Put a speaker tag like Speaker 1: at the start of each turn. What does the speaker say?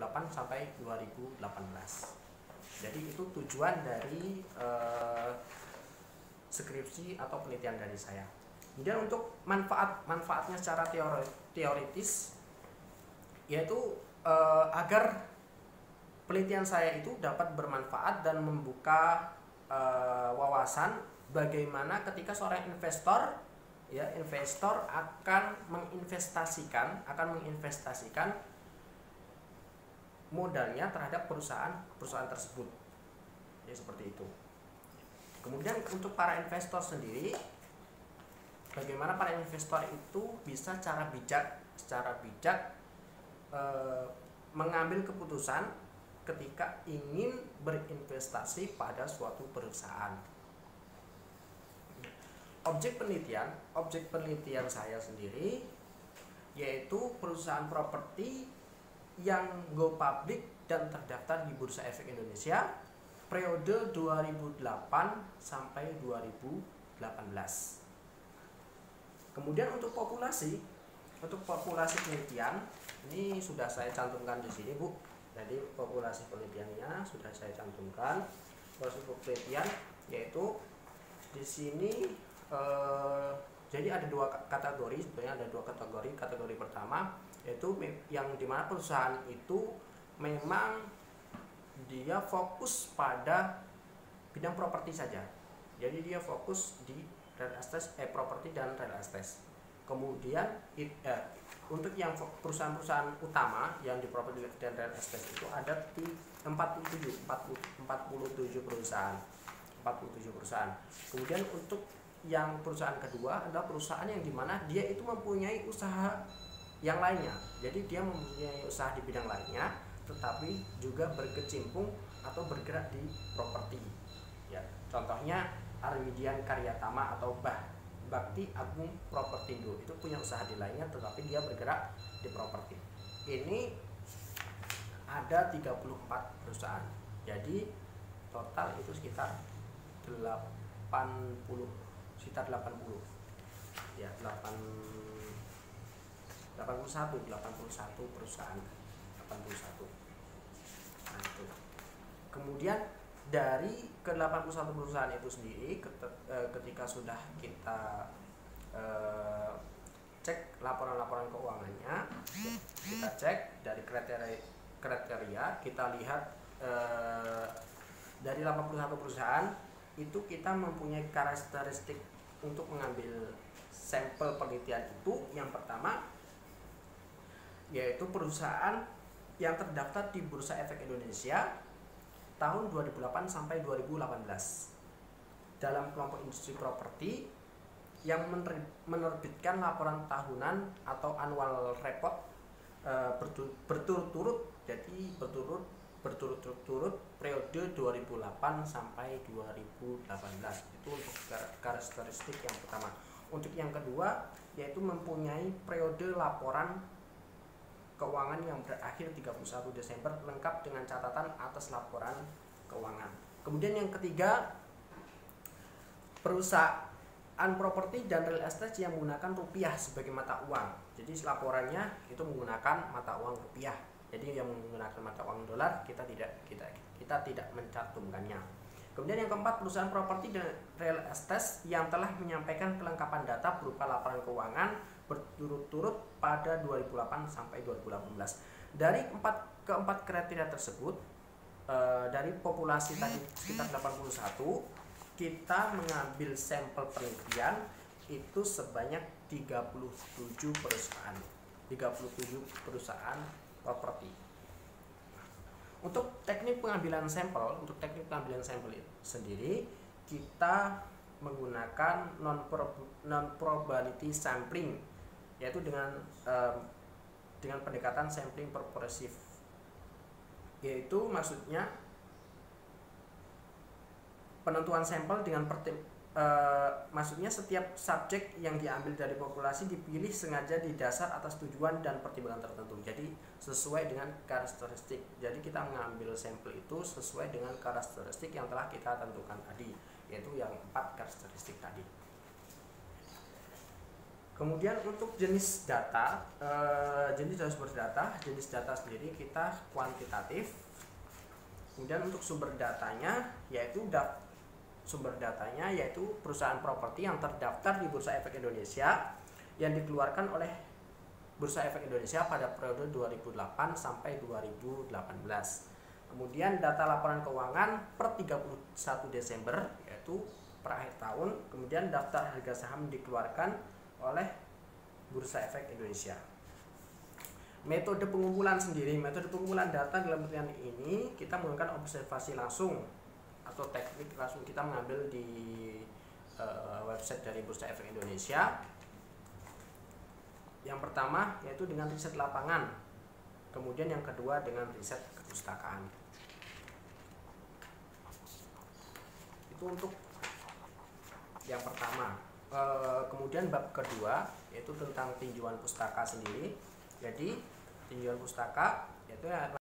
Speaker 1: 2008 sampai 2018. Jadi itu tujuan dari skripsi atau penelitian dari saya. Kemudian untuk manfaatnya secara teoritis, yaitu agar penelitian saya itu dapat bermanfaat dan membuka wawasan bagaimana ketika seorang investor akan menginvestasikan modalnya terhadap perusahaan tersebut. Ya, seperti itu. Kemudian untuk para investor sendiri, bagaimana para investor itu bisa secara bijak mengambil keputusan ketika ingin berinvestasi pada suatu perusahaan. Objek penelitian saya sendiri yaitu perusahaan properti yang go public dan terdaftar di Bursa Efek Indonesia periode 2008 sampai 2018. Kemudian untuk populasi penelitian ini sudah saya cantumkan di sini, Bu. Jadi populasi penelitiannya sudah saya cantumkan. Populasi penelitian yaitu di sini jadi ada dua kategori, sebenarnya ada dua kategori. Kategori pertama yaitu yang dimana perusahaan itu memang dia fokus pada bidang properti saja. Jadi dia fokus di real estate, properti dan real estate. Kemudian untuk yang perusahaan-perusahaan utama yang di properti dan real estate itu ada 47 perusahaan. Kemudian untuk yang perusahaan kedua adalah perusahaan yang dimana dia itu mempunyai usaha yang lainnya. Jadi dia mempunyai usaha di bidang lainnya, tetapi juga berkecimpung atau bergerak di properti. Ya, contohnya Armidian Karyatama atau Bakti Agung Propertindo itu punya usaha di lainnya, tetapi dia bergerak di properti. Ini ada 34 perusahaan. Jadi total itu sekitar 80 ya, 81 perusahaan. 81. Nah, itu. Kemudian dari ke-81 perusahaan itu sendiri ketika sudah kita cek laporan-laporan keuangannya, kita cek dari kriteria, kita lihat dari 81 perusahaan itu kita mempunyai karakteristik untuk mengambil sampel penelitian itu. Yang pertama yaitu perusahaan yang terdaftar di Bursa Efek Indonesia tahun 2008 sampai 2018 dalam kelompok industri properti yang menerbitkan laporan tahunan atau annual report berturut-turut. Jadi berturut-turut periode 2008 sampai 2018. Itu untuk karakteristik yang pertama. Untuk yang kedua yaitu mempunyai periode laporan keuangan yang berakhir 31 Desember lengkap dengan catatan atas laporan keuangan. Kemudian yang ketiga, perusahaan properti dan real estate yang menggunakan rupiah sebagai mata uang. Jadi laporannya itu menggunakan mata uang rupiah. Jadi yang menggunakan mata uang dolar kita tidak mencantumkannya. Kemudian yang keempat, perusahaan properti dan real estate yang telah menyampaikan kelengkapan data berupa laporan keuangan berturut-turut pada 2008 sampai 2018. Dari keempat kriteria tersebut, dari populasi tadi sekitar 81, kita mengambil sampel penelitian itu sebanyak 37 perusahaan properti. Untuk teknik pengambilan sampel sendiri kita menggunakan non-probability sampling, yaitu dengan pendekatan sampling proportif, yaitu maksudnya penentuan sampel dengan maksudnya setiap subjek yang diambil dari populasi dipilih sengaja di dasar atas tujuan dan pertimbangan tertentu. Jadi sesuai dengan karakteristik. Jadi kita mengambil sampel itu sesuai dengan karakteristik yang telah kita tentukan tadi, yaitu yang 4 karakteristik tadi. Kemudian untuk jenis data, jenis sumber data, jenis data sendiri kita kuantitatif. Kemudian untuk sumber datanya yaitu perusahaan properti yang terdaftar di Bursa Efek Indonesia yang dikeluarkan oleh Bursa Efek Indonesia pada periode 2008 sampai 2018. Kemudian data laporan keuangan per 31 Desember yaitu per akhir tahun. Kemudian daftar harga saham dikeluarkan oleh Bursa Efek Indonesia. Metode pengumpulan sendiri, metode pengumpulan data dalam penelitian ini kita menggunakan observasi langsung atau teknik langsung, kita mengambil di website dari Bursa Efek Indonesia. Yang pertama yaitu dengan riset lapangan, kemudian yang kedua dengan riset kepustakaan. Itu untuk yang pertama. Kemudian bab kedua yaitu tentang tinjauan pustaka sendiri. Jadi tinjauan pustaka yaitu